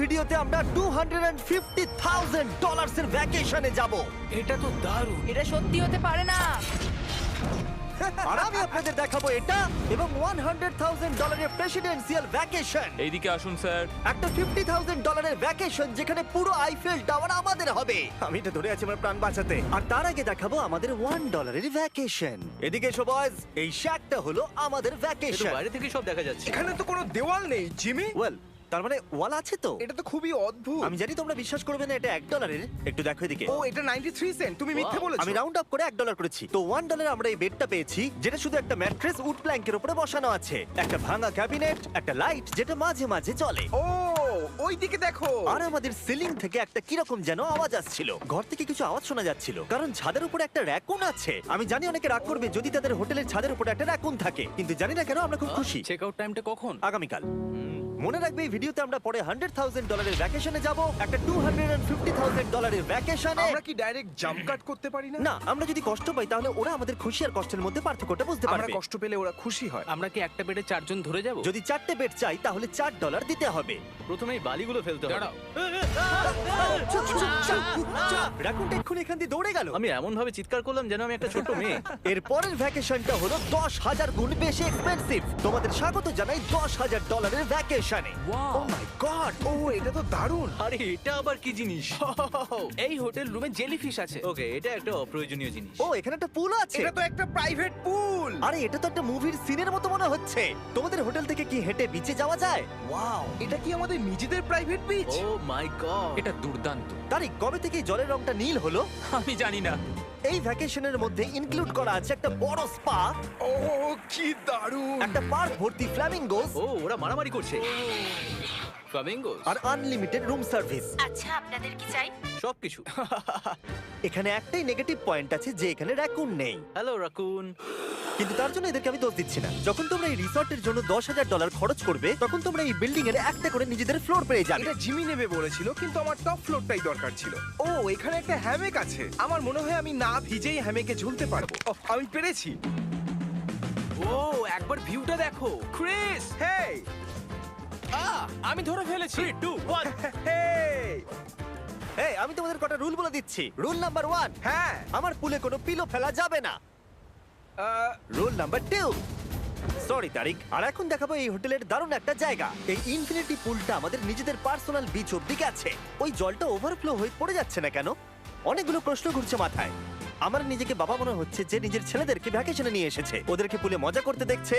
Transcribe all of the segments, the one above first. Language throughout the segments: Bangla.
ভিডিওতে আমরা $250,000 এর ভ্যাকেশনে যাব। এটা তো দারুণ। এটা সত্যি হতে পারে না। আর আমি আপনাদের দেখাবো এটা এবং $100,000 এর প্রেসিডেন্সিয়াল ভ্যাকেশন। এইদিকে আসুন স্যার। একটা $50,000 এর ভ্যাকেশন যেখানে পুরো আইফেল টাওয়ার আমাদের হবে। আমি এটা ধরে আছি আমার প্রাণ বাঁচাতে। আর তার আগে দেখাবো আমাদের $1 এর ভ্যাকেশন। এদিকে এসো বয়স, এই শ্যাকটা হলো আমাদের এটা ভ্যাকেশন। বাইরে থেকে সব দেখা যাচ্ছে। এখানে তো কোনো দেওয়াল নেই জিমি। ওয়েল, তার মানে ওয়াল আছে তো? এটা তো খুবই অদ্ভুত। আমি জানি তোমরা বিশ্বাস করবে না, এটা $1। একটু দেখো এদিকে। ও এটা 93 সেন্ট। তুমি মিথ্যে বলেছো। আমি রাউন্ড আপ করে $1 করেছি। তো $1 আমরা এই বেডটা পেয়েছি, যেটা শুধু একটা ম্যাট্রেস উড প্ল্যাঙ্কের উপরে বসানো আছে, একটা ভাঙা ক্যাবিনেট, একটা লাইট যেটা মাঝে মাঝে চলে, ও ওই দিকে দেখো। আর আমাদের সিলিং থেকে একটা কিরকম যেন আওয়াজ আসছিল। ঘর থেকে কিছু আওয়াজ শোনা যাচ্ছিল, কারণ ছাদের উপরে একটা র‍্যাকুন আছে। আমি জানি অনেকে রাগ করবে যদি তাদের হোটেলের ছাদের উপরে একটা র‍্যাকুন থাকে, কিন্তু জানি না কেন আমরা খুব খুশি। চেক আউট টাইমটা কখন? আগামীকাল। মনে রাখবে এই ভিডিওতে আমরা পরে $100,000 এর ভ্যাকেশনে যাব, একটা $250,000 এর ভ্যাকেশনে। আমরা কি ডাইরেক্ট জাম্প কাট করতে পারি না? না, আমরা যদি কষ্ট পাই তাহলে ওরা আমাদের খুশি আর কষ্টের মধ্যে পার্থক্যটা বুঝতে আমরা পারবে। কষ্ট পেলে ওরা খুশি হয়। আমরা কি একটা বেডে চারজন ধরে যাব? যদি 4টে বেড চাই তাহলে $4 দিতে হবে। প্রথমে এই বালিগুলো ফেলতে হবে। দাঁড়াও। রাকুনটা এক্ষুনি এখান দিয়ে দৌড়ে গেল। আমি এমন ভাবে চিৎকার করলাম যেন আমি একটা ছোট মেয়ে। এর পরের ভ্যাকেশনটা হলো 10,000 গুণ বেশি এক্সপেন্সিভ। তোমাদের স্বাগত জানাই $10,000 এর ভ্যাকেশনে। Wow! ও মাই গড! ও এটা তো দারুণ। আরে এটা আবার কি জিনিস? এই হোটেল রুমে জেলিফিশ আছে। ওকে, এটা একটা অপ্রয়োজনীয় জিনিস। ও এখানে একটা পুল আছে। এটা তো একটা প্রাইভেট পুল। আরে এটা তো একটা মুভির সিনের মতো মনে হচ্ছে। তোমাদের হোটেল থেকে কি হেঁটে বিচে যাওয়া যায়? ওয়াও! এটা কি আমাদের নিজেদের প্রাইভেট বিচ? ও মাই গড, এটা দুর্দান্ত। তারিক, কবে থেকে এই জলের রংটা নীল হলো? আমি জানি না। এই ভ্যাকেশনের মধ্যে ইনক্লুড করা আছে একটা বড় স্পা, ও কি দারুণ। একটা পার্ক ভর্তি ফ্ল্যামিঙ্গোস, ও ওরা মারামারি করছে। ফ্লামিঙ্গোস আর আনলিমিটেড রুম সার্ভিস। আচ্ছা, আপনাদের কি চাই? সবকিছু। এখানে একটাই নেগেটিভ পয়েন্ট আছে যে এখানে র‍্যাকুন নেই, হ্যালো রাকুন। কিন্তু তার জন্য এদেরকে আমি দোষ দিচ্ছি না। যখন তোমরা এই রিসর্টের জন্য $10,000 খরচ করবে, তখন তোমরা এই বিল্ডিং এর একটা করে নিজেদের ফ্লোর পেয়ে যাবে। এটা জিমি নেবে বলেছিল, কিন্তু আমার টপ ফ্লোরটাই দরকার ছিল। ও এখানে একটা হ্যামেক আছে। আমার মনে হয় আমি না ভিজেই হ্যামেকে ঝুলতে পারবো। ওহ, আমি পেরেছি। ও একবার ভিউটা দেখো। ক্রিস, হেই আমি ধরে ফেলেছি। 3 2 1। হেই। এই, আমি তোমাদের কটা রুল বলে দিচ্ছি। রুল নাম্বার 1, হ্যাঁ আমার পুলে কোনো পিলো ফেলা যাবে না। রুল নাম্বার 2, সরি তারিক। আর এখন দেখাবো এই হোটেলের দারুণ একটা জায়গা। এই ইনফিনিটি পুলটা আমাদের নিজেদের পার্সোনাল বিচ অব্দি গেছে। ওই জলটা ওভারফ্লো হয়ে পড়ে যাচ্ছে না কেন? অনেকগুলো প্রশ্ন ঘুরছে মাথায়। আমার নিজেকে বাবা মনে হচ্ছে যে নিজের ছেলেদেরকে ভ্যাকেশনে নিয়ে এসেছে, ওদেরকে পুলে মজা করতে দেখছে।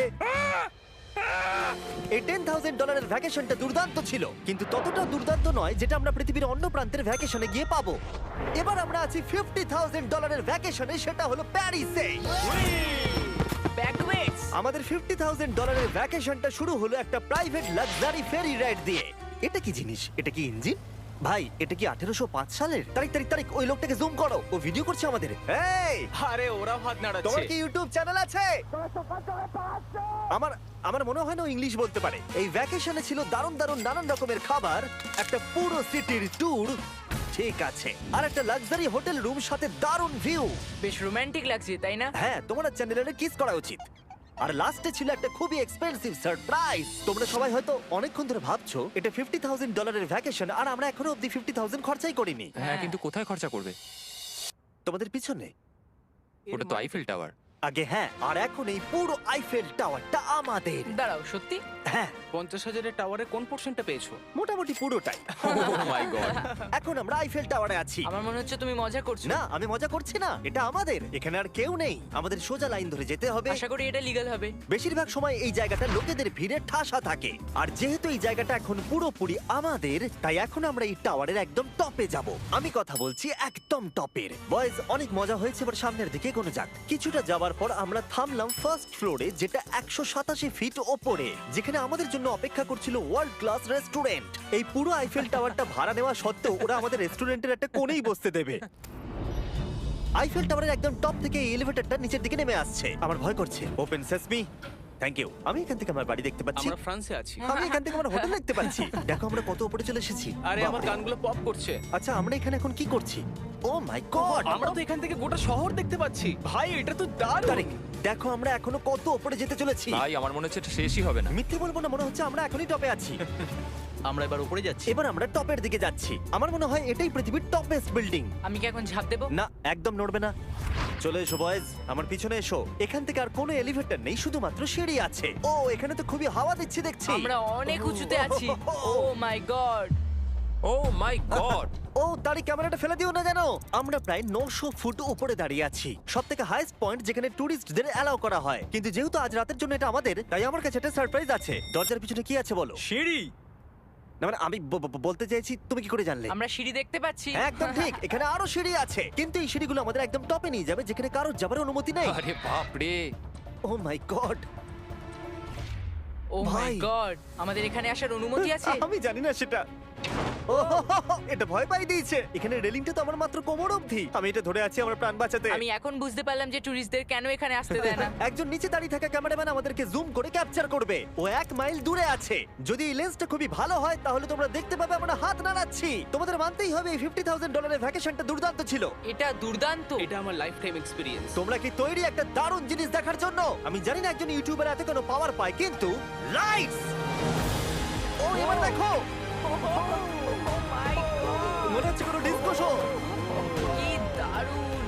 এই $10,000 এর ভ্যাকেশনটা দুর্দান্ত ছিল, কিন্তু ততটা দুর্দান্ত নয় যেটা আমরা পৃথিবীর অন্য প্রান্তের ভ্যাকেশনে গিয়ে পাবো। এবার আমরা আছি $50,000 এর ভ্যাকেশনে, সেটা হলো প্যারিসে। ব্যাকওয়েটস। আমাদের $50,000 এর ভ্যাকেশনটা শুরু হলো একটা প্রাইভেট লাক্সারি ফেরি রাইড দিয়ে। এটা কি জিনিস? এটা কি ইঞ্জিন? ভাই, এটা কি 1805 সালের? তারিক, ওই লোকটাকে জুম করো, ও ভিডিও করছে আমাদের। এই, আরে ওরা হাত তোমার নাড়াচ্ছে। কি ইউটিউব চ্যানেল আছে? আমার মনে হয় না ও ইংলিশ বলতে পারে। এই ভ্যাকেশনে ছিল দারুণ দারুণ নানান রকমের খাবার, একটা পুরো সিটির ট্যুর, ঠিক আছে, আর একটা লাক্সারি হোটেল রুম সাথে দারুণ ভিউ। বেশ রোমান্টিক লাগছে, তাই না? হ্যাঁ, তোমার চ্যানেলের কিস করা উচিত। আর লাস্টে ছিল একটা খুবই এক্সপেন্সিভ সারপ্রাইজ। তোমরা সবাই হয়তো অনেকক্ষণ ধরে ভাবছো এটা $50,000 এর ভ্যাকেশন, আর আমরা এখনো অব্দি 50,000 খরচাই করিনি। হ্যাঁ, কিন্তু কোথায় খরচা করবে? তোমাদের পিছনে ওটা তো আইফেল টাওয়ার। আগে, হ্যাঁ, আর এখন এই পুরো আইফেল টাওয়ারটা আমাদের। দাঁড়াও, সত্যি? হ্যাঁ, 50,000 টাওয়ারের কোন পোরশনটা পেয়েছো? মোটামুটি পুরোটাই। ও মাই গড। এখন আমরা আইফেল টাওয়ারে আছি। আমার মনে হচ্ছে তুমি মজা করছো। না, আমি মজা করছি না, এটা আমাদের। এখানে আর কেউ নেই, আমাদের সোজা লাইন ধরে যেতে হবে। আশা করি এটা লিগ্যাল হবে। বেশিরভাগ সময় এই জায়গাটা লোকেদের ভিড়ে ঠাসা থাকে, আর যেহেতু এই জায়গাটা এখন পুরোপুরি আমাদের, তাই এখন আমরা এই টাওয়ারের একদম টপে যাব। আমি কথা বলছি একদম টপের। বয়েজ, অনেক মজা হয়েছে, এবার সামনের দিকে এগোনো যাক। কিছুটা যাওয়ার পর আমরা থামলাম ফার্স্ট ফ্লোরে, যেটা 187 ফিট ওপরে, যেখানে আমাদের জন্য অপেক্ষা করছিল ওয়ার্ল্ড ক্লাস রেস্টুরেন্ট। এই পুরো আইফেল টাওয়ারটা ভাড়া নেওয়া সত্ত্বেও ওরা আমাদের রেস্টুরেন্টের একটা কোণেই বসতে দেবে। আইফেল টাওয়ারের একদম টপ থেকে এই এলিভেটরটা নিচের দিকে নেমে আসছে। আমার ভয় করছে। Open sesame. Thank you. আমি এখান থেকে আমার বাড়ি দেখতে পাচ্ছি। আমরা ফ্রান্সে আছি। আমি এখান থেকে আমার হোটেল দেখতে পাচ্ছি। দেখো আমরা কত উপরে চলে এসেছি। আরে আমার বাপরে। কানগুলো পপ করছে। আচ্ছা, আমরা এখানে এখন কি করছি? ও মাই গড, আমরা তো এখান থেকে গোটা শহর দেখতে পাচ্ছি। ভাই, এটা তো দারুণ। তারিক, দেখো আমরা এখনো কত উপরে যেতে চলেছি। ভাই আমার মনে হচ্ছে এটা শেষই হবে না। মিথ্যে বলবো না, মনে হচ্ছে আমরা এখনই টপে আছি। আমরা এবার উপরে যাচ্ছি। এবার আমরা টপের দিকে যাচ্ছি। আমার মনে হয় এটাই পৃথিবীর টপেস্ট বিল্ডিং। আমি কি এখন ঝাঁপ দেবো? না, একদম নড়বে না। চলে এসো বয়েজ, আমার পিছনে এসো। এখান থেকে আর কোনো এলিভেটর নেই, শুধুমাত্র সিঁড়ি আছে। ও, এখানে তো খুবই হাওয়া দিচ্ছে দেখছি। আমরা অনেক উঁচুতে আছি। ও মাই গড! ও মাই গড! ও, তারই ক্যামেরাটা ফেলে দিও না জানো। আমরা প্রায় 900 ফুট উপরে দাঁড়িয়ে আছি, সব থেকে হাইস্ট পয়েন্ট যেখানে টুরিস্টদের অ্যালাউ করা হয়। কিন্তু যেহেতু আজ রাতের জন্য এটা আমাদের, তাই আমার কাছে একটা সারপ্রাইজ আছে। দরজার পিছনে কি আছে বলো? সিঁড়ি। না মানে আমি বলতে চাইছি, তুমি কি করে জানলে? আমরা সিঁড়ি দেখতে পাচ্ছি। একদম ঠিক, এখানে আরো সিঁড়ি আছে, কিন্তু এই সিঁড়িগুলো আমাদের একদম টপে নিয়ে যাবে, যেখানে কারোর যাবার অনুমতি নেই। আরে বাপ রে! ও মাই গড! ও মাই ভাই। গড! আমাদের এখানে আসার অনুমতি আছে? আমি জানি না সেটা। ও হো হো হো, এটা ভয় পাই দিয়েছে। এখানে রেলিংটা তো আমার মাত্র কোমর অবধি। আমি এটা ধরে আছি আমার প্রাণ বাঁচাতে। আমি এখন বুঝতে পারলাম যে ট্যুরিস্টদের কেন এখানে আসতে দেয় না। একজন নিচে দাঁড়িয়ে থাকা ক্যামেরাম্যান আমাদেরকে জুম করে ক্যাপচার করবে। ও 1 মাইল দূরে আছে। যদি এই লেন্সটা খুবই ভালো হয় তাহলে তোমরা দেখতে পাবে আমরা হাত নাড়াচ্ছি। তোমাদের মানতেই হবে এই $50,000 ভ্যাকেশনটা দুর্দান্ত ছিল। এটা দুর্দান্ত। এটা আমার লাইফ টাইম এক্সপিরিয়েন্স। তোমরা কি তৈরি একটা দারুণ জিনিস দেখার জন্য? আমি জানি না একজন ইউটিউবার এত কোনো পাওয়ার পায়, কিন্তু লাইটস! ও, এবার দেখো, ও মাই গড! মনে হচ্ছে কোনো ডিসকো শো। কি দারুণ!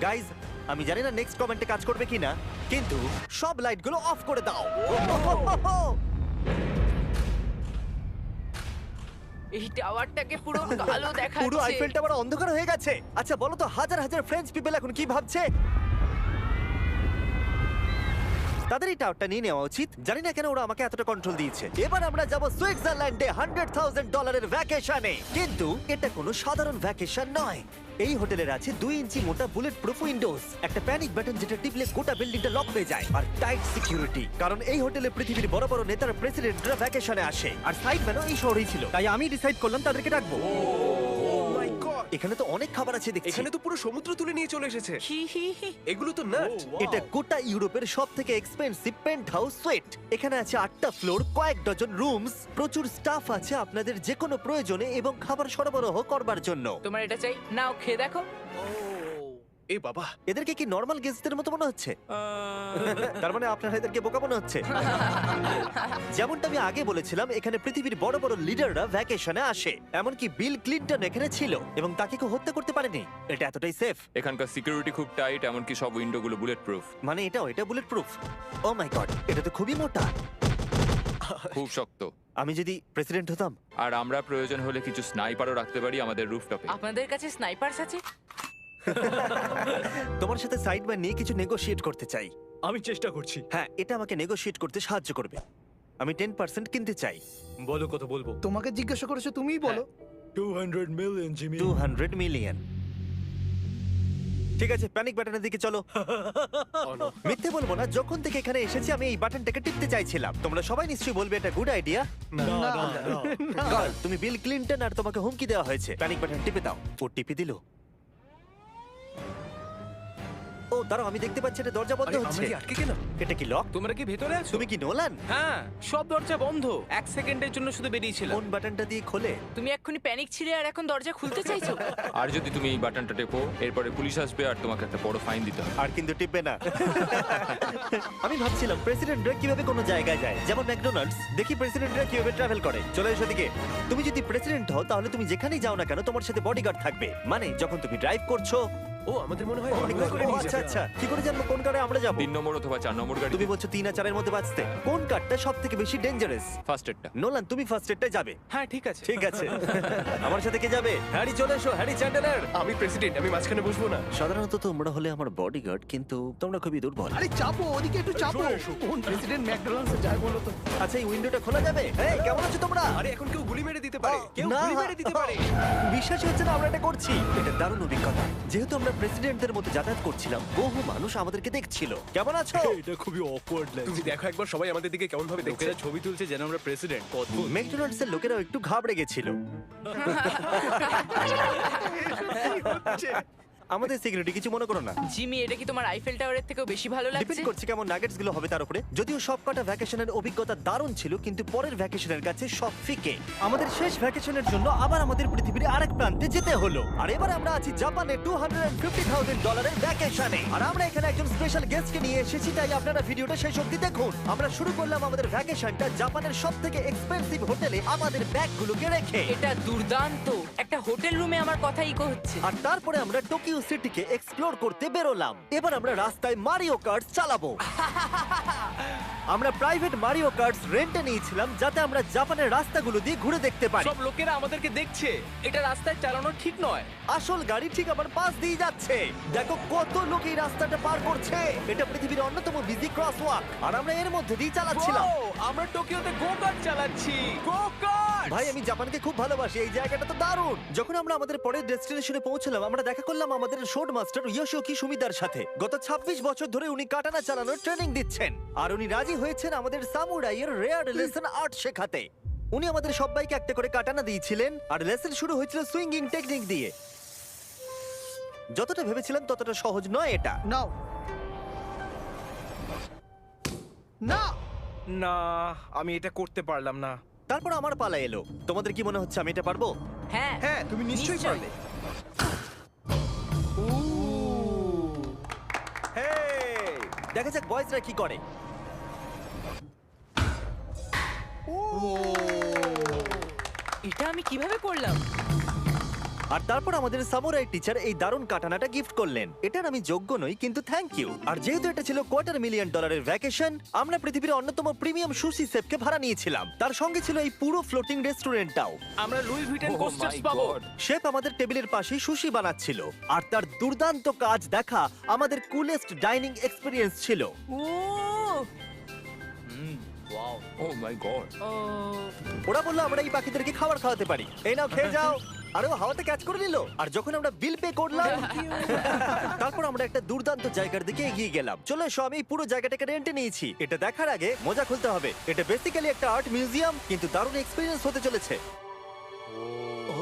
গাইজ, আমি জানি না নেক্সট কমেন্টে কাজ করবে কিনা, কিন্তু সব লাইটগুলো অফ করে দাও। এই টাওয়ারটাকে পুরো কালো দেখাচ্ছে। পুরো আইফেল টাওয়ার অন্ধকার হয়ে গেছে। আচ্ছা বলো তো, হাজার হাজার ফ্রেঞ্চ পিপল এখন কি ভাবছে? তাদের এই টাওয়ারটা নিয়ে নেওয়া উচিত। জানি না কেন ওরা আমাকে এতটা কন্ট্রোল দিয়েছে। এবার আমরা যাব সুইজারল্যান্ডে $100,000 ভ্যাকেশনে। কিন্তু এটা কোনো সাধারণ ভ্যাকেশন নয়। এই হোটেলের আছে 2 ইঞ্চি মোটা বুলেট প্রুফ উইন্ডোজ, একটা প্যানিক বাটন যেটা টিপলে গোটা বিল্ডিংটা লক হয়ে যায়, আর টাইট সিকিউরিটি। কারণ এই হোটেলে পৃথিবীর বড় বড় নেতার প্রেসিডেন্টরা ভ্যাকেশনে আসে, আর সাইডম্যানও এই শহরেই ছিল। তাই আমি ডিসাইড করলাম তাদেরকে ডাকবো। মাই গড, এখানে তো অনেক খাবার আছে দেখছি। এখানে তো পুরো সমুদ্র তুলে নিয়ে চলে এসেছে। হি হি হি। এগুলো তো নাট। এটা গোটা ইউরোপের সব থেকে এক্সপেন্সিভ পেন্ট হাউস সুইট। এখানে আছে 8টা ফ্লোর, কয়েক ডজন রুমস, প্রচুর স্টাফ আছে আপনাদের যে কোনো প্রয়োজনে এবং খাবার সরবরাহ করবার জন্য। তোমার এটা চাই? নাও খেয়ে দেখো। এ বাবা, এদেরকে কি নর্মাল গেস্টদের মতো মনে হচ্ছে? তার মানে আপনারা এদেরকে বোকা মনে হচ্ছে। যেমনটা আমি আগে বলেছিলাম, এখানে পৃথিবীর বড় বড় লিডাররা ভ্যাকেশনে আসে। এমনকি বিল ক্লিনটন এখানে ছিল এবং তাকে কেউ হত্যা করতে পারেনি। এটা এতটাই সেফ। এখানকার সিকিউরিটি খুব টাইট, এমনকি সব উইন্ডোগুলো বুলেট প্রুফ। মানে এটা বুলেট প্রুফ। ও মাই গড, এটা তো খুবই মোটা। খুব শক্ত। আমি যদি প্রেসিডেন্ট হতাম। আর আমরা প্রয়োজন হলে কিছু স্নাইপারও রাখতে পারি আমাদের রুফটপে। আপনাদের কাছে স্নাইপারস আছে? তোমার সাথে সাইডম্যান নিয়ে কিছু নেগোশিয়েট করতে চাই। আমি চেষ্টা করছি। হ্যাঁ, এটা আমাকে নেগোশিয়েট করতে সাহায্য করবে। আমি 10% কিনতে চাই। বলো কত বলবো? তোমাকে জিজ্ঞাসা করেছো, তুমিই বলো। 200 মিলিয়ন জিমি। 200 মিলিয়ন। ঠিক আছে, প্যানিক বাটনের দিকে চলো। মিথ্যে বলবো না, যখন থেকে এখানে এসেছি আমি এই বাটনটাকে টিপতে চাইছিলাম। তোমরা সবাই নিশ্চয়ই বলবে এটা গুড আইডিয়া। কারণ তুমি বিল ক্লিনটন আর তোমাকে হুমকি দেওয়া হয়েছে। প্যানিক বাটন টিপে দাও। ও টিপে দিল। ও দাঁড়াও, আমি দেখতে পাচ্ছি এটা দরজা বন্ধ আরে হচ্ছে। আমরা কি আটকে গেলাম? এটা কি লক? তোমরা কি ভেতরে আছো? তুমি কি নোলান? হ্যাঁ, সব দরজা বন্ধ। 1 সেকেন্ডের জন্য শুধু বেরিয়েছিলাম। কোন বাটনটা দিয়ে খোলে? তুমি এক্ষুনি প্যানিক ছিলে আর এখন দরজা খুলতে চাইছো? আর যদি তুমি এই বাটনটা টেপো, এরপরে পুলিশ আসবে আর তোমাকে একটা বড় ফাইন দিতে হবে। আর কিন্তু টিপবে না। আমি ভাবছিলাম প্রেসিডেন্টরা কিভাবে কোনো জায়গায় যায়, যেমন ম্যাকডোনাল্ডস। দেখি প্রেসিডেন্টরা কিভাবে ট্রাভেল করে। চলে এসো দিকে। তুমি যদি প্রেসিডেন্ট হও তাহলে তুমি যেখানেই যাও না কেন তোমার সাথে বডিগার্ড থাকবে। মানে যখন তুমি ড্রাইভ করছো। ও, আমাদের মনে হয় Oh my God, করে ও নিয়ে আচ্ছা যাবে। আচ্ছা, কি করে জানবো কোন কারে আমরা যাবো? 3 নম্বর অথবা 4 নম্বর গাড়ি। তুমি বলছো 3 আর 4 এর মধ্যে বাঁচতে। কোন কারটা সব থেকে বেশি ডেঞ্জারাস? ফার্স্ট এডটা। নোলান, তুমি ফার্স্ট এডটাই যাবে। হ্যাঁ, ঠিক আছে। ঠিক আছে। আমার সাথে কে যাবে? হ্যারি, চলে এসো। Harry Chandler. আমি প্রেসিডেন্ট, আমি মাঝখানে বসবো না। সাধারণত তোমরা হলে আমার বডিগার্ড, কিন্তু তোমরা খুবই দুর্বল। আরে চাপো, ওদিকে একটু চাপো। কোন প্রেসিডেন্ট ম্যাকডোনাল্ডসে যায় বলো তো? আচ্ছা, এই উইন্ডোটা খোলা যাবে? এই, কেমন আছো তোমরা? আরে এখন কেউ গুলি মেরে দিতে পারে। কেউ না। গুলি মেরে দিতে পারে। বিশ্বাসই হচ্ছে না আমরা এটা করছি। এটা দারুণ অভিজ্ঞতা। যেহেতু আমরা প্রেসিডেন্টদের মতো যাতায়াত করছিলাম, বহু মানুষ আমাদেরকে দেখছিল। কেমন আছো? এটা খুবই অকওয়ার্ড লাগছে। তুমি দেখো একবার সবাই আমাদের দিকে কেমন ভাবে দেখছে। লোকেরা ছবি তুলছে যেন আমরা প্রেসিডেন্ট। অদ্ভুত। ম্যাকডোনাল্ডস এর লোকেরাও একটু ঘাবড়ে গেছিল। আমাদের সিকিউরিটি কিছু মনে করো না। জিমি, এটা কি তোমার আইফেল টাওয়ারের থেকেও বেশি ভালো লাগছে? ডিপেন্ড করছে কেমন নাগেটস গুলো হবে তার উপরে। যদিও সবকটা ভ্যাকেশনের অভিজ্ঞতা দারুণ ছিল, কিন্তু পরের ভ্যাকেশনের কাছে সব ফিকে। আমাদের শেষ ভ্যাকেশনের জন্য আবার আমাদের পৃথিবীর আরেক প্রান্তে যেতে হলো। আর এবার আমরা আছি জাপানে $250,000 ভ্যাকেশনে। আর আমরা এখানে একজন স্পেশাল গেস্টকে নিয়ে এসেছি, তাই আপনারা ভিডিওটা শেষ অবধি দেখুন। আমরা শুরু করলাম আমাদের ভ্যাকেশনটা জাপানের সবথেকে এক্সপেন্সিভ হোটেলে আমাদের ব্যাগগুলোকে রেখে। এটা দুর্দান্ত। একটা হোটেল রুমে আমার কথা ইকো হচ্ছে। আর তারপরে আমরা টোকিও সিটিকে এক্সপ্লোর করতে বেরোলাম। এবার আমরা রাস্তায় মারিও কার্ট চালাবো। আমরা প্রাইভেট মারিও কার্টস রেন্টে নিয়েছিলাম, যাতে আমরা জাপানের রাস্তাগুলো দিয়ে ঘুরে দেখতে পারি। সব লোকেরা আমাদেরকে দেখছে। এটা রাস্তায় চালানো ঠিক নয়। আসল গাড়ি ঠিক আমার পাশ দিয়ে যাচ্ছে। দেখো কত লোক এই রাস্তাটা পার করছে। এটা পৃথিবীর অন্যতম বিজি ক্রসওয়াক, আর আমরা এর মধ্যে দিয়ে চালাচ্ছিলাম। ও, আমরা টোকিওতে গো কার্ট চালাচ্ছি। গো কার্ট! ভাই, আমি জাপানকে খুব ভালোবাসি। এই জায়গাটা তো দারুণ। যখন আমরা আমাদের পরের ডেস্টিনেশনে পৌঁছলাম, আমরা দেখা করলাম আমাদের শোড মাস্টার ইয়োশিওকি সুমিদার সাথে। গত 26 বছর ধরে উনি কাটানা চালানোর ট্রেনিং দিচ্ছেন, আর উনি রাজি হয়েছেন আমাদের সামুরাইয়ের রেয়ার লেসন আর্ট শেখাতে। উনি আমাদের সবাইকে একটা করে কাটানা দিয়েছিলেন, আর লেসন শুরু হয়েছিল সুইঙ্গিং টেকনিক দিয়ে। যতটা ভেবেছিলাম ততটা সহজ নয় এটা। নাও না, না, আমি এটা করতে পারলাম না। তারপর আমার পালা এলো। তোমাদের কি মনে হচ্ছে আমি এটা পারবো? হ্যাঁ হ্যাঁ, তুমি নিশ্চয়ই পারবে। হেই! দেখা যাক বয়েজরা কি করে। এটা আমি কিভাবে করলাম? আর তারপর আমাদের সামুরাই টিচার এই দারুণ কাটানাটা গিফট করলেন। এটার আমি যোগ্য নই, কিন্তু থ্যাংক ইউ। আর যেহেতু এটা ছিল $250,000 ভ্যাকেশন, আমরা পৃথিবীর অন্যতম প্রিমিয়াম সুশি শেফকে ভাড়া নিয়েছিলাম। তার সঙ্গে ছিল এই পুরো ফ্লোটিং রেস্টুরেন্টটাও। আমরা লুই ভিটেন Oh কোস্টার্স my পাবো। God! শেফ আমাদের টেবিলের পাশেই সুশি বানাচ্ছিল, আর তার দুর্দান্ত কাজ দেখা আমাদের কুলেস্ট ডাইনিং এক্সপিরিয়েন্স ছিল। ও ওয়াও। ও মাই গড! ও ওরা বললো আমরা এই পাখিদেরকে খাবার খাওয়াতে পারি। এই নাও, খেয়ে যাও। আরে ও হাওয়াতে ক্যাচ করে নিল। আর যখন আমরা বিল পে করলাম, তারপর আমরা একটা দুর্দান্ত জায়গার দিকে এগিয়ে গেলাম। চলে এসো, আমি এই পুরো জায়গাটাকে রেন্টে নিয়েছি। এটা দেখার আগে মজা খুলতে হবে। এটা বেসিক্যালি একটা আর্ট মিউজিয়াম, কিন্তু দারুণ এক্সপিরিয়েন্স হতে চলেছে। ও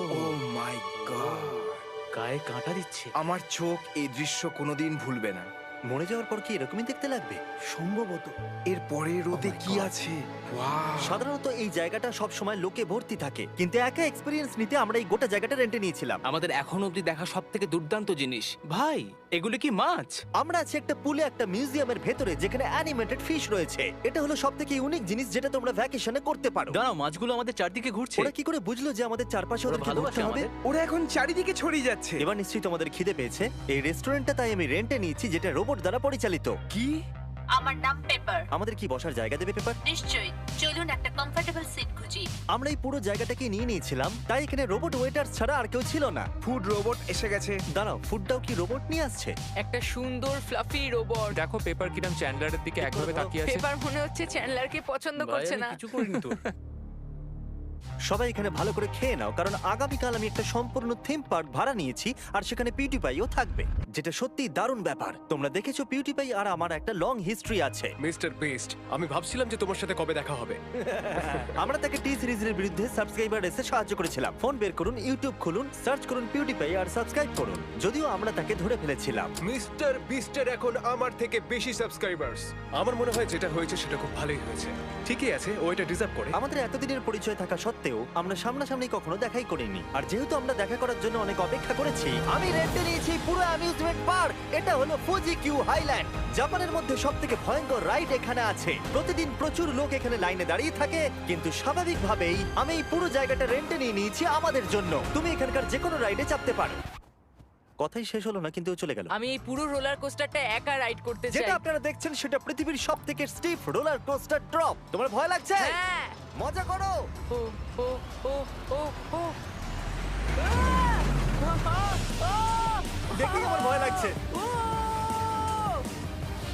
মাই গড! গায়ে কাঁটা দিচ্ছে। আমার চোখ এই দৃশ্য কোনোদিন ভুলবে না। মরে যাওয়ার পর কি এরকমই দেখতে লাগবে? সম্ভবত। এর পরের রোদে কি আছে? ওয়াও! সাধারণত এই জায়গাটা সব সময় লোকে ভর্তি থাকে, কিন্তু একা এক্সপিরিয়েন্স নিতে আমরা এই গোটা জায়গাটা রেন্টে নিয়েছিলাম। আমাদের এখন অবধি দেখা সবথেকে দুর্দান্ত জিনিস। ভাই, এগুলো কি মাছ? আমরা আছি একটা পুলে, একটা মিউজিয়ামের ভেতরে, যেখানে অ্যানিমেটেড ফিশ রয়েছে। এটা হলো সবথেকে ইউনিক জিনিস যেটা তোমরা ভ্যাকেশনে করতে পারো। দাঁড়াও, মাছগুলো আমাদের চারদিকে ঘুরছে। ওরা কি করে বুঝলো যে আমাদের চারপাশে ওরা ওদেরকে ভালোবাসে ঘুরতে হবে? আমাদের। ওরা এখন চারিদিকে ছড়িয়ে যাচ্ছে। এবার নিশ্চয়ই তোমাদের খিদে পেয়েছে। এই রেস্টুরেন্টটা তাই আমি রেন্টে নিয়েছি, যেটা রোবট দ্বারা পরিচালিত। কি? আমার নাম পেপার। আমাদের কি বসার জায়গা দেবে পেপার? নিশ্চয়ই, চলুন একটা কমফোর্টেবল সিট খুঁজি। আমরা এই পুরো জায়গাটাকে নিয়ে নিয়েছিলাম, তাই এখানে রোবট ওয়েটার ছাড়া আর কেউ ছিল না। ফুড রোবট এসে গেছে। দাঁড়াও, ফুডটাও কি রোবট নিয়ে আসছে? একটা সুন্দর ফ্লাফি রোবট। দেখো পেপার কিরম চ্যান্ডলারের দিকে একভাবে তাকিয়ে আছে। পেপার মনে হচ্ছে চ্যান্ডলারকে পছন্দ ভাই, করছে আমি না। কিছু করিনি তো। সবাই এখানে ভালো করে খেয়ে নাও, কারণ আগামীকাল আমি একটা সম্পূর্ণ থিম পার্ক ভাড়া নিয়েছি, আর সেখানে পিউটিপাইও থাকবে, যেটা সত্যিই দারুণ ব্যাপার। তোমরা দেখেছো পিউটিপাই আর আমার একটা লং হিস্ট্রি আছে। মিস্টার বেস্ট, আমি ভাবছিলাম যে তোমার সাথে কবে দেখা হবে। আমরা তাকে টি সিরিজের বিরুদ্ধে সাবস্ক্রাইবার এসে সাহায্য করেছিলাম। ফোন বের করুন, ইউটিউব খুলুন, সার্চ করুন পিউটিপাই আর সাবস্ক্রাইব করুন। যদিও আমরা তাকে ধরে ফেলেছিলাম। মিস্টার বিস্টের এখন আমার থেকে বেশি সাবস্ক্রাইবার্স। আমার মনে হয় যেটা হয়েছে সেটা খুব ভালোই হয়েছে। ঠিকই আছে, ও এটা ডিজার্ভ করে। আমাদের এতদিনের পরিচয় থাকা সত্ত্বেও আমরা সামনাসামনি কখনো দেখাই করিনি, আর যেহেতু আমরা দেখা করার জন্য অনেক অপেক্ষা করেছি, আমি রেন্টে নিয়েছি পুরো অ্যামিউজমেন্ট পার্ক। এটা হলো ফুজি কিউ হাইল্যান্ড। জাপানের মধ্যে সবথেকে ভয়ঙ্কর রাইড এখানে আছে। প্রতিদিন প্রচুর লোক এখানে লাইনে দাঁড়িয়ে থাকে, কিন্তু স্বাভাবিকভাবেই আমি এই পুরো জায়গাটা রেন্টে নিয়ে নিয়েছি আমাদের জন্য। তুমি এখানকার যে কোনো রাইডে চাপতে পারো। কথাই শেষ হলো না, কিন্তু ও চলে গেল। আমি এই পুরো রোলার কোস্টারটা একা রাইড করতে চাই। যেটা আপনারা দেখছেন সেটা পৃথিবীর সবথেকে স্টিফ রোলার কোস্টার ড্রপ। তোমার ভয় লাগছে? হ্যাঁ। মজা করো। ও ও ও ও ও দেখেই আমার ভয় লাগছে।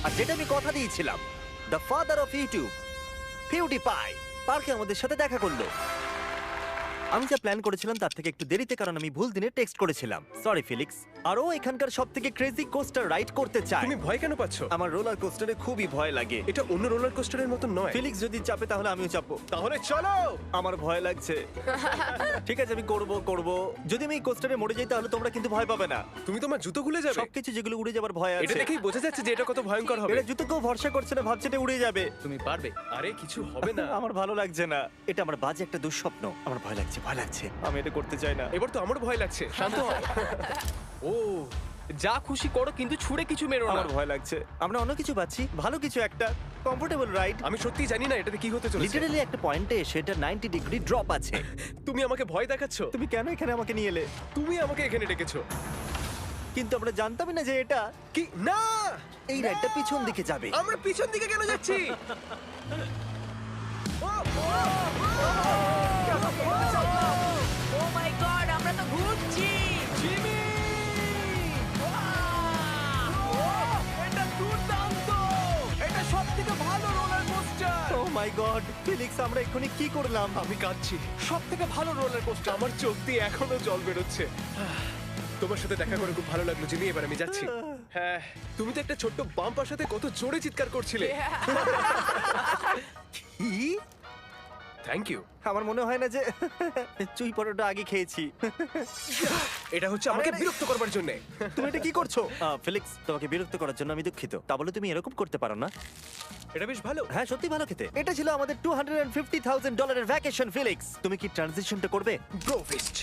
আর যেটা আমি কথা দিয়েছিলাম, দ্য ফাদার অফ ইউটিউব, পিউটিপাই, পার্কে আমাদের সাথে দেখা করলো। আমি যা প্ল্যান করেছিলাম তার থেকে একটু দেরিতে, কারণ আমি ভুল দিনে টেক্সট করেছিলাম। সরি ফিলিক্স। আর ও এখানকার সবথেকে ক্রেজি কোস্টার রাইড করতে চায়। তুমি ভয় কেন পাচ্ছ? আমার রোলার কোস্টারে খুবই ভয় লাগে। এটা অন্য রোলার কোস্টারের মতো নয়। ফিলিক্স যদি চাপে তাহলে আমিও চাপবো। তাহলে চলো। আমার ভয় লাগছে। ঠিক আছে, আমি করব। যদি আমি এই কোস্টারে মরে যাই তাহলে তোমরা কিন্তু ভয় পাবে না। তুমি তোমার জুতো খুলে যাবে। সবকিছু যেগুলো উড়ে যাবার ভয় এটা আছে। দেখেই বোঝা যাচ্ছে যে এটা কত ভয়ঙ্কর হবে। এরা জুতো কেউ ভরসা করছে না, ভাবছে এটা উড়ে যাবে। তুমি পারবে। আরে কিছু হবে না। আমার ভালো লাগছে না। এটা আমার বাজে একটা দুঃস্বপ্ন। আমার ভয় লাগছে। আমি এটা করতে চাই না। এবার তো আমার ভয় লাগছে। শান্ত হও। ও যা খুশি করো, কিন্তু ছুঁড়ে কিছু মেরো না। আমার ভয় লাগছে। আমরা অন্য কিছু পাচ্ছি, ভালো কিছু, একটা কমফোর্টেবল রাইড। আমি সত্যি জানি না এটাতে কি হতে চলেছে। লিটারালি একটা পয়েন্টে এসে এটা 90 ডিগ্রি ড্রপ আছে। তুমি আমাকে ভয় দেখাচ্ছ। তুমি কেন এখানে আমাকে নিয়ে এলে? তুমি আমাকে এখানে ডেকেছো। কিন্তু আমরা জানতামই না যে এটা কি না, এই রাইডটা পিছন দিকে যাবে। আমরা পিছন দিকে কেন যাচ্ছি? ও মাই গড, আমরা তো ঘুরছি। জিমি! এটা দুর্দান্ত। এটা সবথেকে ভালো রোলার কোস্টার। ও মাই গড, ফিলিক্স, আমরা এক্ষুনি কি করলাম? আমি কাঁদছি। সবথেকে ভালো রোলার কোস্টার। আমার চোখ দিয়ে এখনো জল বেরোচ্ছে। তোমার সাথে দেখা করে খুব ভালো লাগলো জিমি। এবার আমি যাচ্ছি। হ্যাঁ, তুমি তো একটা ছোট্ট বাম্পার সাথে কত জোরে চিৎকার করছিলে। কি? Thank you. আমার মনে হয় না যে চুই পরোটা আগে খেয়েছি। এটা হচ্ছে আমাকে বিরক্ত করবার জন্য। তুমি এটা কি করছো? ফিলিক্স, তোমাকে বিরক্ত করার জন্য আমি দুঃখিত। তা বলে তুমি এরকম করতে পারো না। এটা বেশ ভালো। হ্যাঁ, সত্যি ভালো খেতে। এটা ছিল আমাদের $250,000 ভ্যাকেশন। ফিলিক্স, তুমি কি ট্রানজিশনটা করবে? Bro feast.